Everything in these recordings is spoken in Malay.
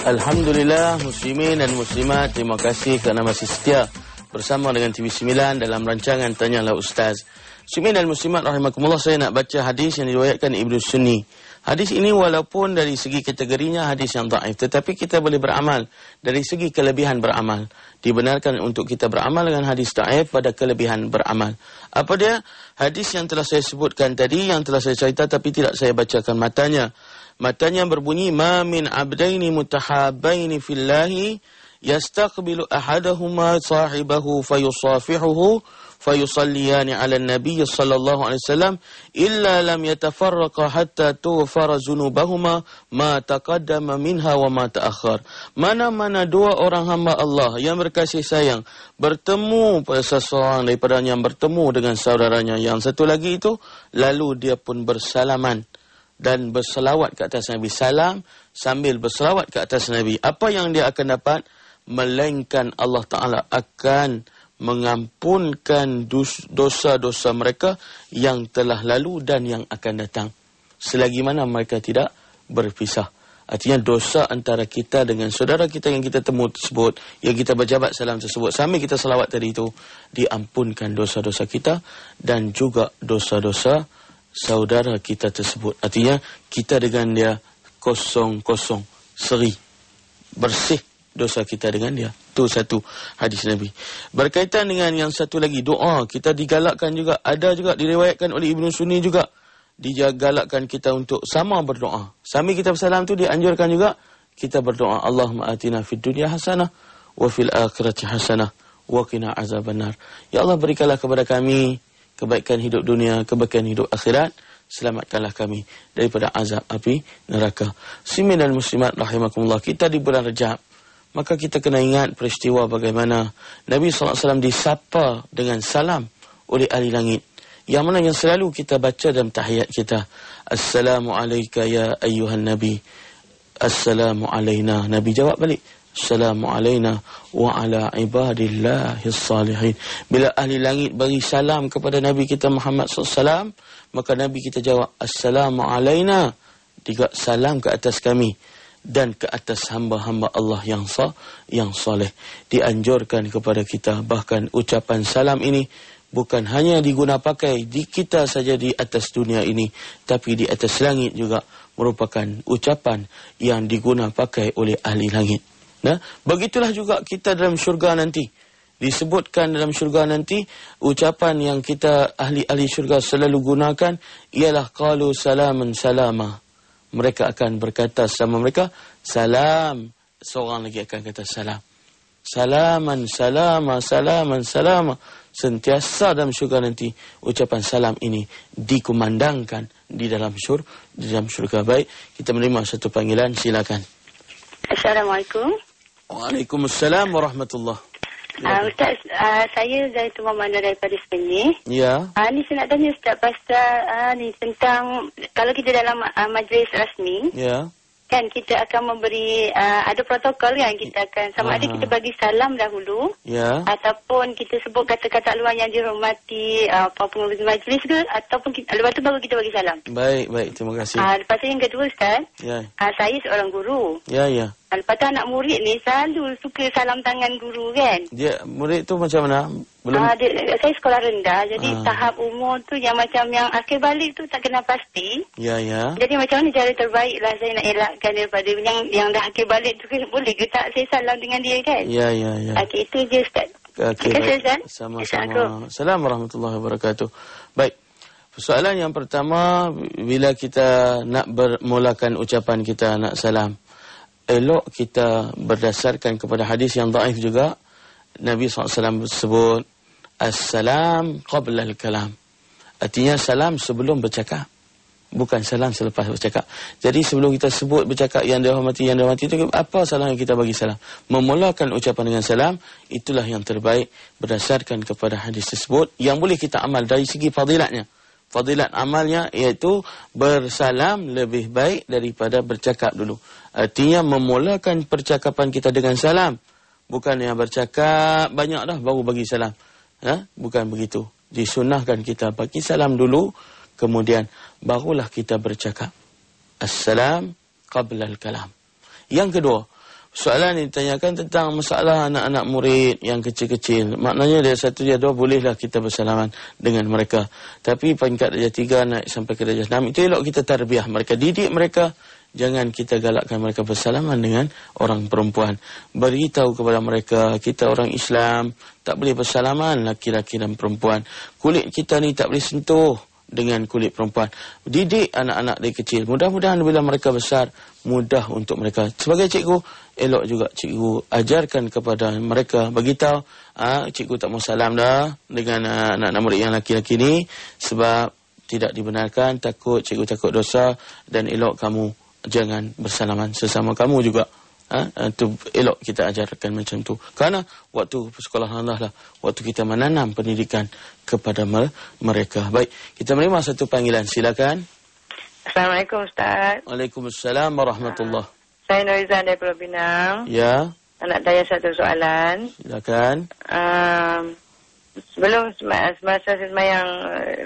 Alhamdulillah, muslimin dan muslimat, terima kasih kerana masih setia bersama dengan TV9 dalam rancangan Tanyalah Ustaz. Muslimin dan muslimat rahimakumullah, saya nak baca hadis yang diriwayatkan Ibnu Sunni. Hadis ini walaupun dari segi kategorinya hadis yang dhaif, tetapi kita boleh beramal dari segi kelebihan beramal. Dibenarkan untuk kita beramal dengan hadis dhaif pada kelebihan beramal. Apa dia? Hadis yang telah saya sebutkan tadi, yang telah saya cerita tapi tidak saya bacakan matanya. Matanya berbunyi, ma min abdaini mutahabbaini fillahi yastaqbilu ahadahuma sahibahu fayusafihuhu fayusalliyani ala nabiy sallallahu alaihi wasallam illa lam yatafarraqa hatta tughfara dzunubahuma ma taqaddama minha wa ma ta'akhkhar. Mana-mana dua orang hamba Allah yang berkasih sayang bertemu seseorang daripadanya yang bertemu dengan saudaranya yang satu lagi itu, lalu dia pun bersalaman dan berselawat ke atas Nabi, salam sambil berselawat ke atas Nabi, apa yang dia akan dapat? Melainkan Allah Ta'ala akan mengampunkan dosa-dosa mereka yang telah lalu dan yang akan datang, selagi mana mereka tidak berpisah. Artinya dosa antara kita dengan saudara kita yang kita temu tersebut, yang kita berjabat salam tersebut, sambil kita selawat tadi itu, diampunkan dosa-dosa kita dan juga dosa-dosa saudara kita tersebut. Artinya kita dengan dia kosong seri, bersih dosa kita dengan dia. Itu satu hadis Nabi. Berkaitan dengan yang satu lagi, doa kita digalakkan juga, ada juga diriwayatkan oleh Ibnu Sunni juga, digalakkan kita untuk sama berdoa. Sambil kita bersalam tu dianjurkan juga kita berdoa, Allahumma atina fid dunya hasanah wa fil akhirati hasanah wa qina azabannar. Ya Allah, berikanlah kepada kami kebaikan hidup dunia, kebaikan hidup akhirat, selamatkanlah kami daripada azab api neraka. Muslimin dan muslimat rahimakumullah, kita di bulan Rajab, maka kita kena ingat peristiwa bagaimana Nabi SAW disapa dengan salam oleh ahli langit, yang mana yang selalu kita baca dalam tahiyat kita, Assalamu alayka ya ayyuhan nabi, Assalamu alayna. Nabi jawab balik, Assalamu alayna wa ala ibadillahis salihin. Bila ahli langit bagi salam kepada Nabi kita Muhammad SAW, maka Nabi kita jawab, Assalamu alayna, juga salam ke atas kami dan ke atas hamba-hamba Allah yang soleh. Dianjurkan kepada kita, bahkan ucapan salam ini bukan hanya diguna pakai di kita saja di atas dunia ini, tapi di atas langit juga merupakan ucapan yang diguna pakai oleh ahli langit. Nah, begitulah juga kita dalam syurga nanti. Disebutkan dalam syurga nanti, ucapan yang kita ahli-ahli syurga selalu gunakan ialah qalu salaman salama. Mereka akan berkata sama mereka, salam. Seorang lagi akan kata salam. Salaman salama, salaman salama. Sentiasa dalam syurga nanti ucapan salam ini dikumandangkan di dalam syurga. Baik, kita menerima satu panggilan, silakan. Assalamualaikum. Waalaikumsalam warahmatullahi. Ustaz, saya dari Tumah Mana daripada Sepeni. Ya. Ni saya nak tanya Ustaz pasal ni tentang kalau kita dalam majlis rasmi. Ya. Kan kita akan memberi ada protokol kan, kita akan sama ada kita bagi salam dahulu, ya, ataupun kita sebut kata-kata luar yang dihormati pengurus majlis ke, ataupun lepas tu baru kita bagi salam. Baik, terima kasih. Lepas tu yang kedua Ustaz, ya, saya seorang guru. Ya. Lepas tu anak murid ni selalu suka salam tangan guru kan. Dia murid tu macam mana? Belum. Saya sekolah rendah, jadi tahap umur tu yang macam yang akhir balik tu tak kena pasti. Ya. Jadi macam mana cara terbaik lah saya nak elakkan daripada yang dah akhir balik tu, boleh ke tak saya salam dengan dia kan? Ya. Okey, itu je Ustaz. Okey, sama-sama. Assalamualaikum warahmatullahi wabarakatuh. Baik. Soalan yang pertama, bila kita nak bermulakan ucapan kita nak salam, elok kita berdasarkan kepada hadis yang dhaif juga. Nabi SAW sebut Assalam qabla al-kalam. Artinya salam sebelum bercakap, bukan salam selepas bercakap. Jadi sebelum kita sebut bercakap yang dihormati itu, apa salam yang kita bagi salam? Memulakan ucapan dengan salam, itulah yang terbaik berdasarkan kepada hadis tersebut, yang boleh kita amal dari segi fadilatnya. Fadilat amalnya iaitu bersalam lebih baik daripada bercakap dulu. Artinya memulakan percakapan kita dengan salam. Bukan yang bercakap banyak dah baru bagi salam. Bukan begitu. Disunnahkan kita bagi salam dulu, kemudian barulah kita bercakap. Assalam qabla al-kalam. Yang kedua, Soalan ini ditanyakan tentang masalah anak-anak murid yang kecil-kecil. Maknanya dari 1 darjah 2 bolehlah kita bersalaman dengan mereka. Tapi peringkat darjah 3 naik sampai ke darjah 6, itu elok kita tarbiyah mereka, didik mereka. Jangan kita galakkan mereka bersalaman dengan orang perempuan. Beritahu kepada mereka, kita orang Islam, tak boleh bersalaman laki-laki dan perempuan. Kulit kita ni tak boleh sentuh dengan kulit perempuan. Didik anak-anak dari kecil. Mudah-mudahan bila mereka besar, mudah untuk mereka. Sebagai cikgu, elok juga cikgu ajarkan kepada mereka, beritahu, cikgu tak mau salam dah dengan anak-anak murid yang laki-laki ni, sebab tidak dibenarkan, cikgu takut dosa, dan elok kamu jangan bersalaman sesama kamu juga. Itu elok kita ajarkan macam tu. Kerana waktu sekolah Allah lah, waktu kita menanam pendidikan kepada mereka. Baik, kita menerima satu panggilan. Silakan. Assalamualaikum Ustaz. Waalaikumsalam warahmatullahi. Saya Norizan dari Pulau Pinang. Ya. Nak tanya satu soalan. Silakan. Sebelum semasa sembahyang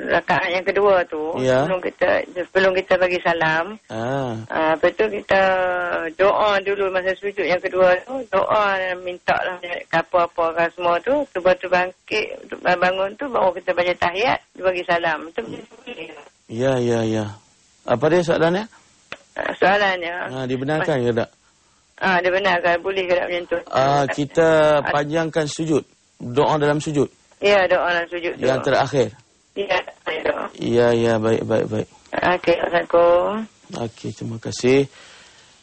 rakaat yang kedua tu, ya. sebelum kita bagi salam, lepas tu kita doa dulu masa sujud yang kedua tu, doa minta lah apa-apa semua tu, lepas tu bangkit, bangun tu baru kita baca tahiyat, bagi salam. Itu Ya. Apa dia soalannya? Soalannya. Dibenarkan ke tak? Dibenarkan, boleh ke tak macam tu? Kita panjangkan sujud, doa dalam sujud. Ya, doa dalam sujud tu. Yang terakhir. Ya, baik. Okey, Assalamualaikum. Okey, terima kasih.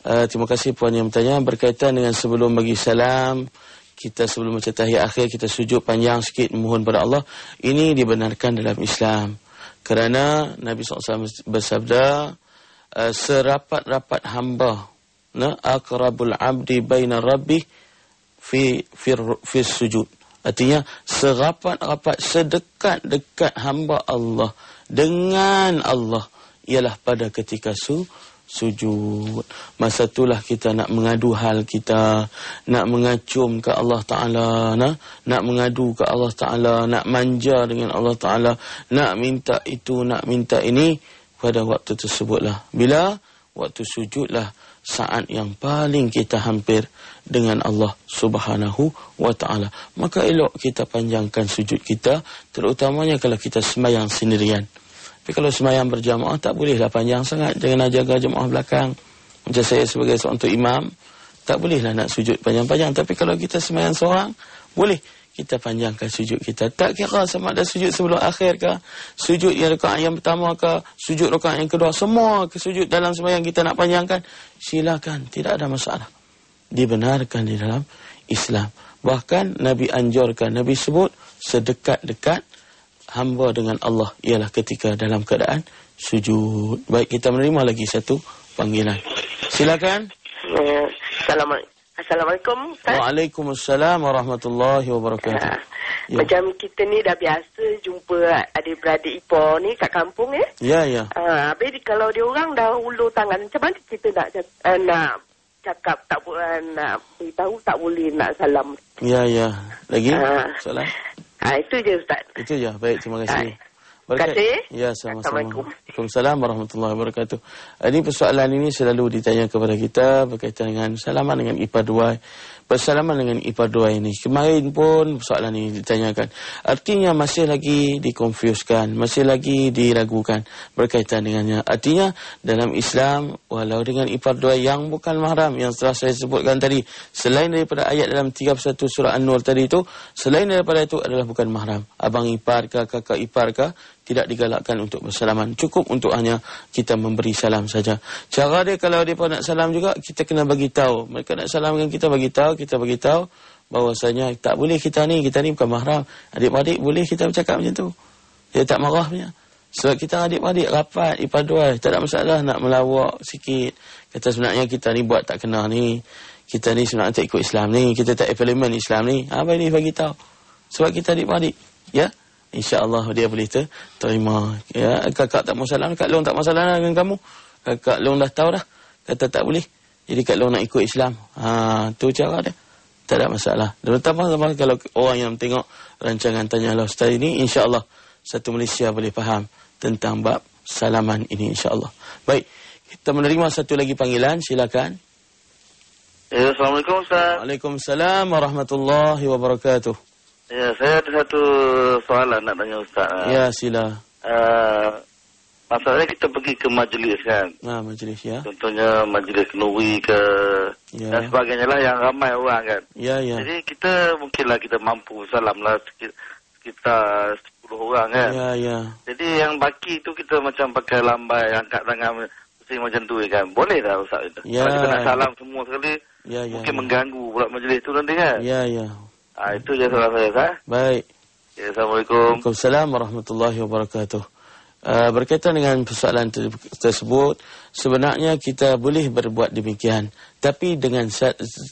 Terima kasih puan yang bertanya berkaitan dengan sebelum bagi salam, kita sebelum baca tahiyat akhir kita sujud panjang sikit memohon pada Allah. Ini dibenarkan dalam Islam. Kerana Nabi SAW bersabda, serapat-rapat hamba, aqrabul abdi baina rabbih fi sujud. Artinya serapat-rapat, sedekat-dekat hamba Allah dengan Allah ialah pada ketika sujud. Masa itulah kita nak mengadu hal kita, nak mengacung ke Allah Ta'ala, nak mengadu ke Allah Ta'ala, nak manja dengan Allah Ta'ala, nak minta itu, nak minta ini. Pada waktu tersebutlah, bila waktu sujudlah saat yang paling kita hampir dengan Allah Subhanahu wa Ta'ala. Maka elok kita panjangkan sujud kita, terutamanya kalau kita sembahyang sendirian. Tapi kalau sembahyang berjamaah tak bolehlah panjang sangat, jangan jaga jemaah belakang. Macam saya sebagai seorang tu imam, tak bolehlah nak sujud panjang-panjang. Tapi kalau kita sembahyang seorang, boleh kita panjangkan sujud kita. Tak kira sama ada sujud sebelum akhir ke, sujud yang rakaat yang pertama ke, sujud rakaat yang kedua, semua ke sujud dalam sembahyang kita nak panjangkan, silakan, tidak ada masalah. Dibenarkan di dalam Islam. Bahkan Nabi anjurkan, Nabi sebut sedekat-dekat hamba dengan Allah ialah ketika dalam keadaan sujud. Baik, kita menerima lagi satu panggilan. Silakan. Assalamualaikum Ustaz. Waalaikumsalam warahmatullahi wabarakatuh. Ya. Macam kita ni dah biasa jumpa adik-beradik ipar ni kat kampung Ya. Habis kalau dia orang dah ulur tangan, macam mana kita nak cakap tak boleh, nak beritahu tak boleh nak salam. Ya. Lagi soalan? Itu je Ustaz. Itu je. Baik, terima kasih. Terima kasih. Ya, sama-sama. Waalaikumsalam warahmatullahi wabarakatuh. Ini persoalan ini selalu ditanya kepada kita berkaitan dengan salaman dengan ipar dua. Bersalaman dengan ipar dua ini. Kemarin pun soalan ini ditanyakan. Artinya masih lagi dikonfuskan, masih lagi diragukan berkaitan dengannya. Artinya dalam Islam, walau dengan ipar dua yang bukan mahram, yang telah saya sebutkan tadi, selain daripada ayat dalam 31 surah An-Nur tadi itu, selain daripada itu adalah bukan mahram. Abang ipar ke, kakak ipar ke, tidak digalakkan untuk bersalaman. Cukup untuk hanya kita memberi salam saja. Cara dia kalau dia nak salam juga, kita kena bagi tahu. Mereka nak salam dengan kita, kita bagi tahu bahwasanya tak boleh kita ni bukan mahram. Adik-adik boleh kita bercakap macam tu. Dia tak marah punya. Sebab kita adik-adik rapat, ipar dua, tak ada masalah nak melawak sikit. Kata sebenarnya kita ni buat tak kena ni. Kita ni sebenarnya tak ikut Islam ni. Kita tak implement Islam ni. Apa ini bagi tahu. Sebab kita adik-adik. Ya. InsyaAllah dia boleh terima. Ya, kakak tak mau salam, Kak Long tak mau salam dengan kamu. Kak Long dah tahu dah. Kata tak boleh. Jadi Kak Long nak ikut Islam. Tu cara dia. Tak ada masalah. Terutama kalau orang yang tengok rancangan Tanyalah Ustaz ini, insyaAllah satu Malaysia boleh faham tentang bab salaman ini, insyaAllah. Baik, kita menerima satu lagi panggilan. Silakan. Ya, Assalamualaikum Ustaz. Waalaikumsalam warahmatullahi wabarakatuh. Ya, saya ada satu soalan nak tanya Ustaz. Ya, sila. Masalahnya kita pergi ke majlis kan. Majlis ya. Contohnya majlis nuri ke dan sebagainya lah yang ramai orang kan. Ya. Jadi kita mungkinlah kita mampu salam lah kita 10 orang kan. Ya. Jadi yang baki itu kita macam pakai lambai, angkat tangan macam tu kan. Boleh tak Ustaz itu? Ya. Kalau kita nak salam semua sekali, mungkin mengganggu pula majlis tu nanti kan. Ya. Itu je salah saya Ustaz. Baik. Ya, Assalamualaikum. Waalaikumsalam warahmatullahi wabarakatuh. Berkaitan dengan persoalan tersebut, sebenarnya kita boleh berbuat demikian, tapi dengan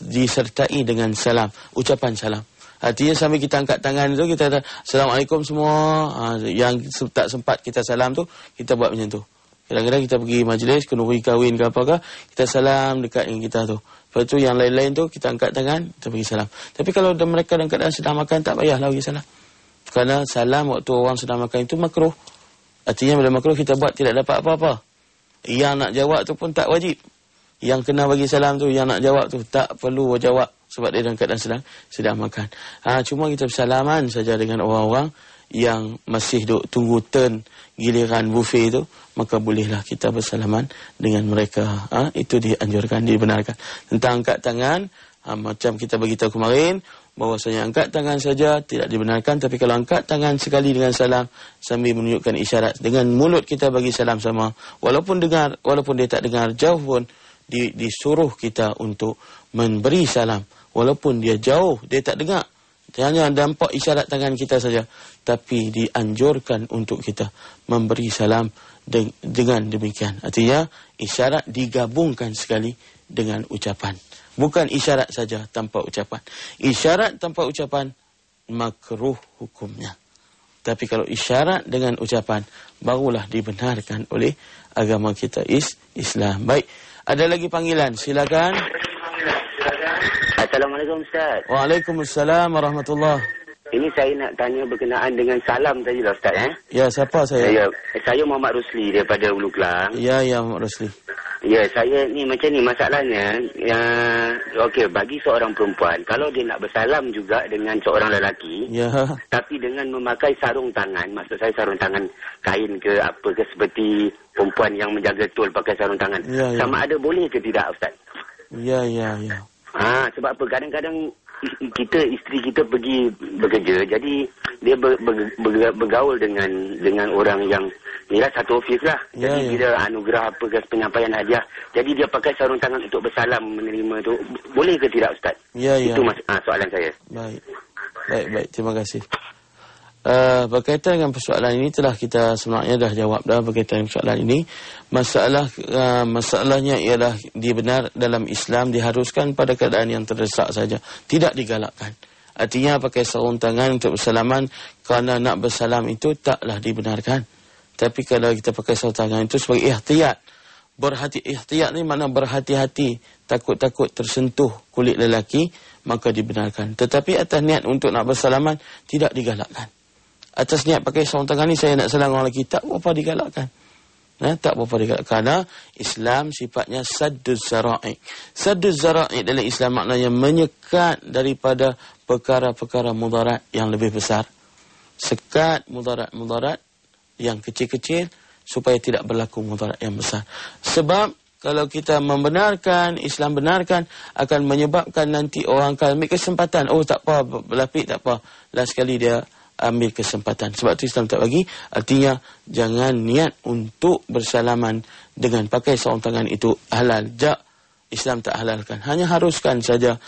disertai dengan salam, ucapan salam. Artinya sambil kita angkat tangan tu, kita kata Assalamualaikum semua. Yang tak sempat kita salam tu, kita buat macam tu. Kadang-kadang kita pergi majlis, kenduri kahwin ke apakah, kita salam dekat yang kita tu. Lepas tu yang lain-lain tu, kita angkat tangan, kita pergi salam. Tapi kalau mereka dalam keadaan sedang makan, tak payahlah pergi salam. Kerana salam waktu orang sedang makan itu makruh. Artinya bila makruh kita buat tidak dapat apa-apa. Yang nak jawab tu pun tak wajib. Yang kena bagi salam tu, yang nak jawab tu tak perlu jawab. Sebab dia dalam keadaan sedang makan. Cuma kita bersalaman saja dengan orang-orang yang masih tunggu turn giliran buffet tu. Maka bolehlah kita bersalaman dengan mereka. Itu dianjurkan, dibenarkan. Tentang angkat tangan, macam kita beritahu kemarin, bahwasanya angkat tangan saja tidak dibenarkan, tapi kalau angkat tangan sekali dengan salam sambil menunjukkan isyarat dengan mulut kita bagi salam sama, walaupun dia tak dengar jauh pun disuruh kita untuk memberi salam, walaupun dia jauh, dia tak dengar, hanya nampak isyarat tangan kita saja, tapi dianjurkan untuk kita memberi salam dengan demikian. Artinya isyarat digabungkan sekali dengan ucapan. Bukan isyarat saja tanpa ucapan. Isyarat tanpa ucapan makruh hukumnya. Tapi kalau isyarat dengan ucapan barulah dibenarkan oleh agama kita Islam. Baik, ada lagi panggilan. Silakan. Assalamualaikum Ustaz. Waalaikumsalam warahmatullahi. Ini saya nak tanya berkenaan dengan salam tadi lah Ustaz. Ya, siapa saya? Saya Muhammad Rusli daripada Ulu Kelang. Ya, Muhammad Rusli. Ya, saya ni macam ni masalahnya. Okey, bagi seorang perempuan, kalau dia nak bersalam juga dengan seorang lelaki, tapi dengan memakai sarung tangan, maksud saya sarung tangan kain ke apa ke, seperti perempuan yang menjaga tol pakai sarung tangan. Sama ada boleh ke tidak Ustaz? Ya. Sebab apa? Kadang-kadang isteri kita pergi bekerja, jadi dia bergaul dengan orang yang ialah satu ofis lah. Jadi bila anugerah apa ke penyampaian hadiah, jadi dia pakai sarung tangan untuk bersalam menerima tu. Boleh ke tidak Ustaz? Itu soalan saya. Baik. Terima kasih. Berkaitan dengan persoalan ini telah kita sebenarnya dah jawab dah berkaitan dengan persoalan ini. Masalahnya ialah dibenar dalam Islam diharuskan pada keadaan yang terdesak saja, tidak digalakkan. Artinya pakai sarung tangan untuk bersalaman kerana nak bersalam itu taklah dibenarkan. Tapi kalau kita pakai sarung tangan itu sebagai ihtiyat. Ihtiyat ni makna berhati-hati, takut-takut tersentuh kulit lelaki, maka dibenarkan. Tetapi atas niat untuk nak bersalaman tidak digalakkan. Atas niat pakai sarung tangan ni saya nak salam orang lelaki, tak berapa digalakkan. Tak berapa digalakkan. Kerana Islam sifatnya sadduz zara'i. Sadduz zara'i dalam Islam maknanya menyekat daripada perkara-perkara mudarat yang lebih besar. Sekat mudarat yang kecil-kecil supaya tidak berlaku mudarat yang besar. Sebab kalau kita membenarkan, Islam benarkan, akan menyebabkan nanti orang akan ambil kesempatan. Tak apa, berlapik tak apa. Last sekali dia ambil kesempatan. Sebab itu Islam tak bagi. Artinya jangan niat untuk bersalaman dengan pakai sarung tangan itu halal. Islam tak halalkan. Hanya haruskan saja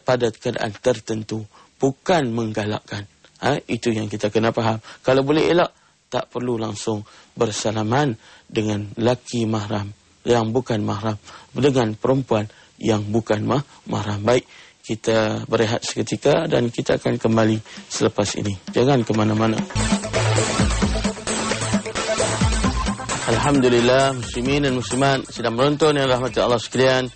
pada keadaan tertentu. Bukan menggalakkan. Itu yang kita kena faham. Kalau boleh elak, tak perlu langsung bersalaman dengan laki mahram yang bukan mahram, dengan perempuan yang bukan mahram. Baik, kita berehat seketika dan kita akan kembali selepas ini. Jangan ke mana-mana. Alhamdulillah, muslimin dan muslimat sedang menonton yang rahmati Allah sekalian.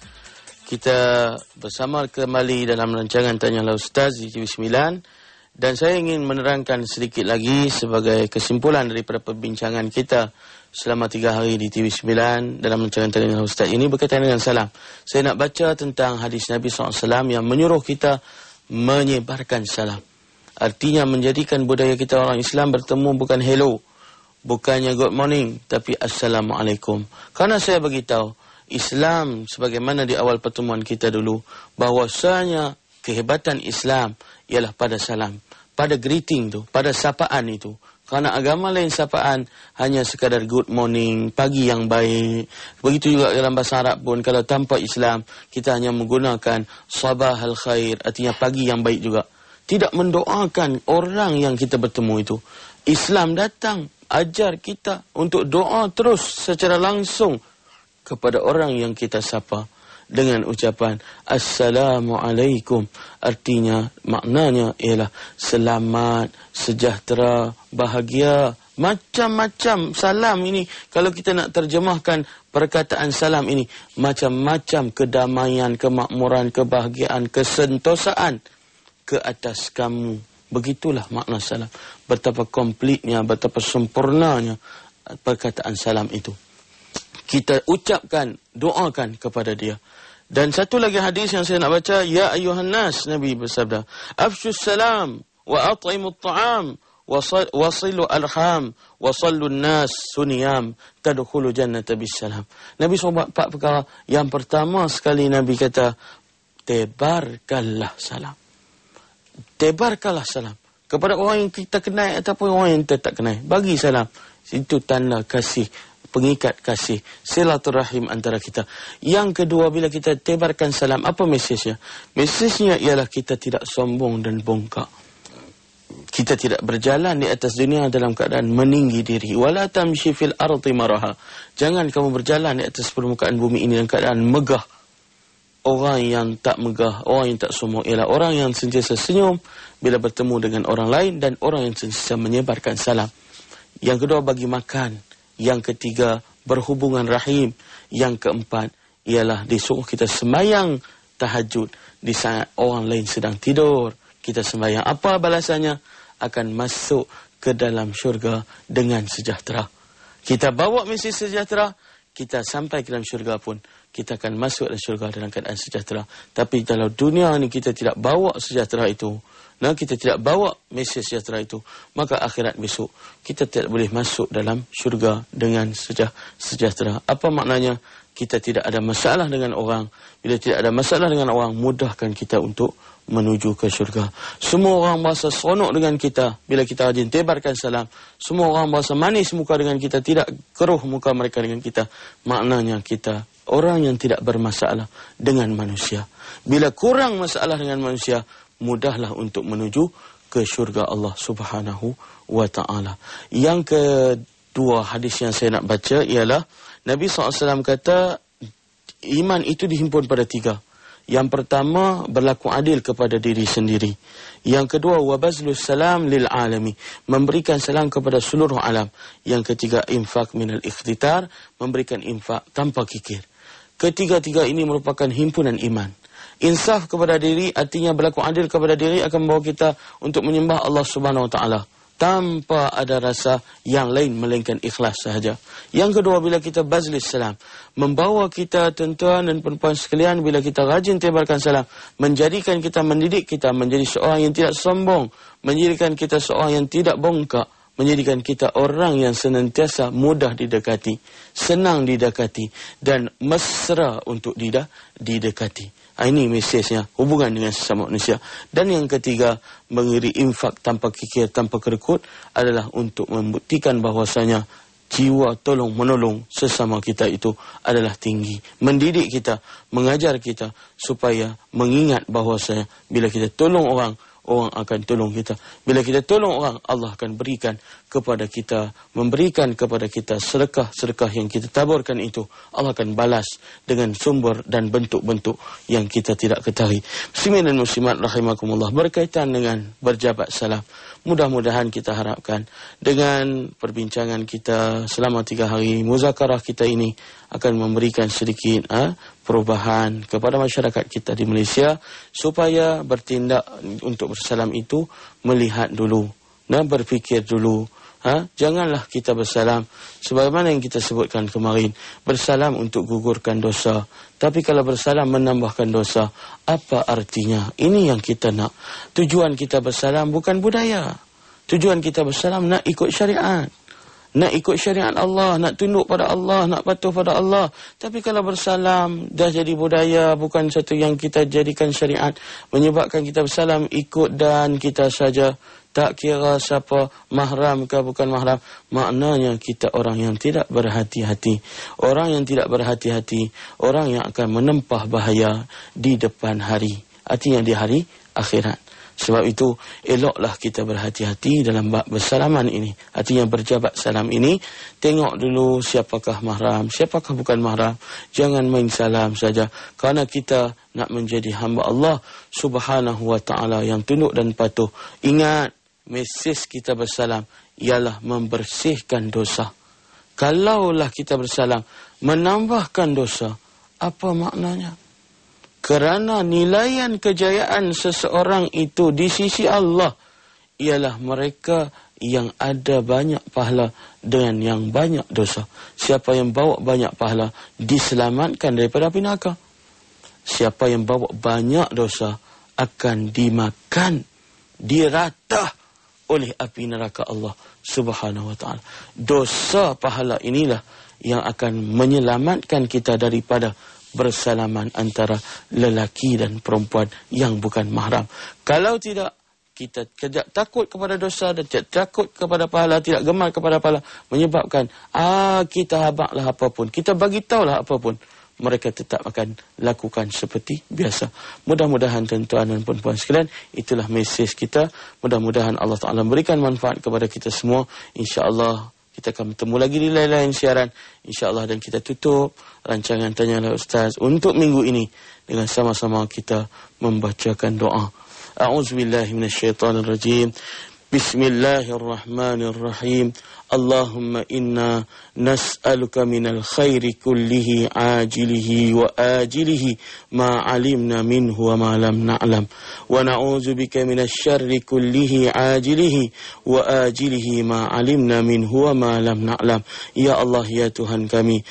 Kita bersama kembali dalam rancangan Tanyalah Ustaz di TV 9. Dan saya ingin menerangkan sedikit lagi sebagai kesimpulan daripada perbincangan kita selama 3 hari di TV9 dalam rancangan Tanya Ustaz ini berkaitan dengan salam. Saya nak baca tentang hadis Nabi SAW yang menyuruh kita menyebarkan salam. Artinya menjadikan budaya kita orang Islam bertemu bukan hello, bukannya good morning, tapi assalamualaikum. Karena saya beritahu, Islam sebagaimana di awal pertemuan kita dulu, bahwasanya kehebatan Islam ialah pada salam, pada greeting tu, pada sapaan itu. Karena agama lain sapaan hanya sekadar good morning, pagi yang baik. Begitu juga dalam bahasa Arab pun, kalau tanpa Islam, kita hanya menggunakan sabahal khair, artinya pagi yang baik juga. Tidak mendoakan orang yang kita bertemu itu. Islam datang, ajar kita untuk doa terus secara langsung kepada orang yang kita sapa dengan ucapan Assalamualaikum. Artinya, maknanya ialah selamat, sejahtera, bahagia. Macam-macam salam ini, kalau kita nak terjemahkan perkataan salam ini, macam-macam kedamaian, kemakmuran, kebahagiaan, kesentosaan ke atas kamu. Begitulah makna salam. Betapa komplitnya, betapa sempurnanya perkataan salam itu. Kita ucapkan, doakan kepada dia. Dan satu lagi hadis yang saya nak baca, ya ayuhan nas, Nabi bersabda, afshus salam wa at'imut ta'am wa silu arham wa sallu nas suniyam tadkhulu jannata bisalam. Nabi sebut 4 perkara. Yang pertama sekali Nabi kata, tebarkanlah salam. Tebarkanlah salam kepada orang yang kita kenal ataupun orang yang kita tak kenal. Bagi salam. Itu tanda kasih, pengikat kasih, silaturahim antara kita. Yang kedua, bila kita tebarkan salam, apa mesejnya? Mesejnya ialah kita tidak sombong dan bongkak. Kita tidak berjalan di atas dunia dalam keadaan meninggi diri. Wala tamshi fil ardi maraha. Jangan kamu berjalan di atas permukaan bumi ini dalam keadaan megah. Orang yang tak megah, orang yang tak sombong ialah orang yang sentiasa senyum bila bertemu dengan orang lain dan orang yang sentiasa menyebarkan salam. Yang kedua, bagi makan. Yang ketiga, berhubungan rahim. Yang keempat, ialah disuruh kita sembahyang tahajud di saat orang lain sedang tidur. Kita sembahyang. Apa balasannya? Akan masuk ke dalam syurga dengan sejahtera. Kita bawa misi sejahtera, kita sampai ke dalam syurga pun, kita akan masuk dalam syurga dalam keadaan sejahtera. Tapi kalau dunia ni kita tidak bawa sejahtera itu, nah kita tidak bawa mesej sejahtera itu, maka akhirat besok kita tidak boleh masuk dalam syurga dengan sejahtera. Apa maknanya? Kita tidak ada masalah dengan orang. Bila tidak ada masalah dengan orang, mudahkan kita untuk menuju ke syurga. Semua orang berasa seronok dengan kita bila kita rajin tebarkan salam. Semua orang berasa manis muka dengan kita, tidak keruh muka mereka dengan kita. Maknanya kita orang yang tidak bermasalah dengan manusia. Bila kurang masalah dengan manusia, mudahlah untuk menuju ke syurga Allah Subhanahu wa ta'ala. Yang kedua hadis yang saya nak baca ialah Nabi SAW kata, iman itu dihimpun pada 3. Yang pertama, berlaku adil kepada diri sendiri. Yang kedua, wabazlus salam lil alami, memberikan salam kepada seluruh alam. Yang ketiga, infak minal ikhtitar, memberikan infak tanpa kikir. Ketiga-tiga ini merupakan himpunan iman. Insaf kepada diri, artinya berlaku adil kepada diri, akan membawa kita untuk menyembah Allah Subhanahu wa ta'ala tanpa ada rasa yang lain melainkan ikhlas sahaja. Yang kedua, bila kita bazlis salam, membawa kita tuan-tuan dan perempuan sekalian, bila kita rajin tebarkan salam, menjadikan kita, mendidik kita menjadi seorang yang tidak sombong, menjadikan kita seorang yang tidak bongkak, menjadikan kita orang yang senantiasa mudah didekati, senang didekati dan mesra untuk didekati. Ini mesejnya, hubungan dengan sesama manusia. Dan yang ketiga, mengirim infak tanpa kikir, tanpa kerekut, adalah untuk membuktikan bahwasanya jiwa tolong menolong sesama kita itu adalah tinggi. Mendidik kita, mengajar kita supaya mengingat bahwasanya bila kita tolong orang, orang akan tolong kita. Bila kita tolong orang, Allah akan berikan kepada kita, memberikan kepada kita sedekah-sedekah yang kita taburkan itu. Allah akan balas dengan sumber dan bentuk-bentuk yang kita tidak ketahui. Muslimin dan muslimat rahimakumullah, berkaitan dengan berjabat salam. Mudah-mudahan kita harapkan dengan perbincangan kita selama 3 hari, muzakarah kita ini akan memberikan sedikit perubahan kepada masyarakat kita di Malaysia, supaya bertindak untuk bersalam itu melihat dulu dan berfikir dulu Janganlah kita bersalam sebagaimana yang kita sebutkan kemarin, bersalam untuk gugurkan dosa. Tapi kalau bersalam menambahkan dosa, apa artinya? Ini yang kita nak. Tujuan kita bersalam bukan budaya. Tujuan kita bersalam nak ikut syariat. Nak ikut syariat Allah, nak tunduk pada Allah, nak patuh pada Allah. Tapi kalau bersalam dah jadi budaya, bukan satu yang kita jadikan syariat, menyebabkan kita bersalam ikut dan kita saja, tak kira siapa mahram ke bukan mahram. Maknanya kita orang yang tidak berhati-hati. Orang yang tidak berhati-hati, orang yang akan menempah bahaya di depan hari. Artinya di hari akhirat. Sebab itu, eloklah kita berhati-hati dalam bab bersalaman ini. Artinya berjabat salam ini, tengok dulu siapakah mahram, siapakah bukan mahram. Jangan main salam saja. Kerana kita nak menjadi hamba Allah Subhanahu wa ta'ala yang tunduk dan patuh. Ingat, mesej kita bersalam ialah membersihkan dosa. Kalaulah kita bersalam menambahkan dosa, apa maknanya? Kerana nilaian kejayaan seseorang itu di sisi Allah ialah mereka yang ada banyak pahala dengan yang banyak dosa. Siapa yang bawa banyak pahala diselamatkan daripada api neraka. Siapa yang bawa banyak dosa akan dimakan, diratah oleh api neraka Allah Subhanahu wa ta'ala. Dosa pahala inilah yang akan menyelamatkan kita daripada bersalaman antara lelaki dan perempuan yang bukan mahram. Kalau tidak, kita tidak takut kepada dosa dan tidak takut kepada pahala, tidak gemar kepada pahala, menyebabkan kita habaklah apapun, kita bagi tahulah apapun, mereka tetap akan lakukan seperti biasa. Mudah-mudahan tuan-tuan dan puan-puan sekalian, itulah mesej kita. Mudah-mudahan Allah Ta'ala berikan manfaat kepada kita semua. InsyaAllah kita akan bertemu lagi di lain-lain siaran, insya-Allah, dan kita tutup rancangan Tanyalah Ustaz untuk minggu ini dengan sama-sama kita membacakan doa. A'udzubillahi minasyaitonirrajim. Bismillahirrahmanirrahim. Allahumma inna nas'aluka minal khairi kullihi ajilihi wa ajilihi ma alimna minhu wa ma lam na'lam. Wa na'udzu bika minasy syarri kullihi ajilihi wa ajilihi ma alimna minhu wa ma lam na'lam. Ya Allah, ya Tuhan kami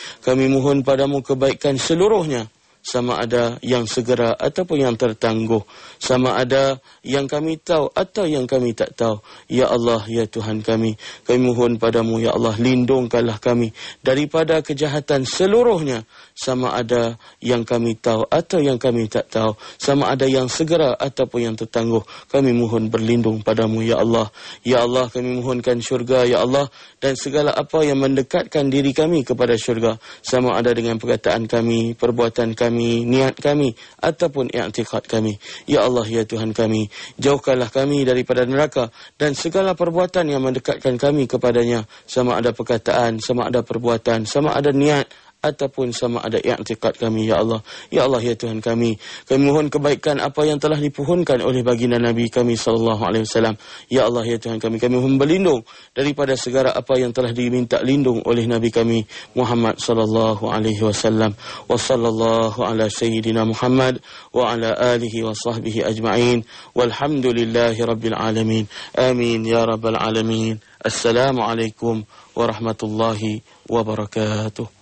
mohon padamu kebaikan seluruhnya, sama ada yang segera ataupun yang tertangguh, sama ada yang kami tahu atau yang kami tak tahu. Ya Allah, ya Tuhan kami mohon padamu, ya Allah, lindungkanlah kami daripada kejahatan seluruhnya, sama ada yang kami tahu atau yang kami tak tahu, sama ada yang segera ataupun yang tertangguh. Kami mohon berlindung padamu, ya Allah. Ya Allah, kami mohonkan syurga, ya Allah, dan segala apa yang mendekatkan diri kami kepada syurga, sama ada dengan perkataan kami, perbuatan kami, niat kami ataupun i'tikad kami. Ya Allah, ya Tuhan kami, jauhkanlah kami daripada neraka dan segala perbuatan yang mendekatkan kami kepadanya, sama ada perkataan, sama ada perbuatan, sama ada niat ataupun sama ada i'tikad kami. Ya Allah, ya Allah, ya Tuhan kami mohon kebaikan apa yang telah dipohonkan oleh baginda Nabi kami sallallahu alaihi wasallam. Ya Allah, ya Tuhan kami mohon berlindung daripada segala apa yang telah diminta lindung oleh Nabi kami Muhammad sallallahu alaihi wasallam. Wa sallallahu ala sayyidina Muhammad wa ala alihi wa sahbihi ajma'in. Walhamdulillahi rabbil alamin. Amin ya rabbal alamin. Assalamualaikum warahmatullahi wabarakatuh.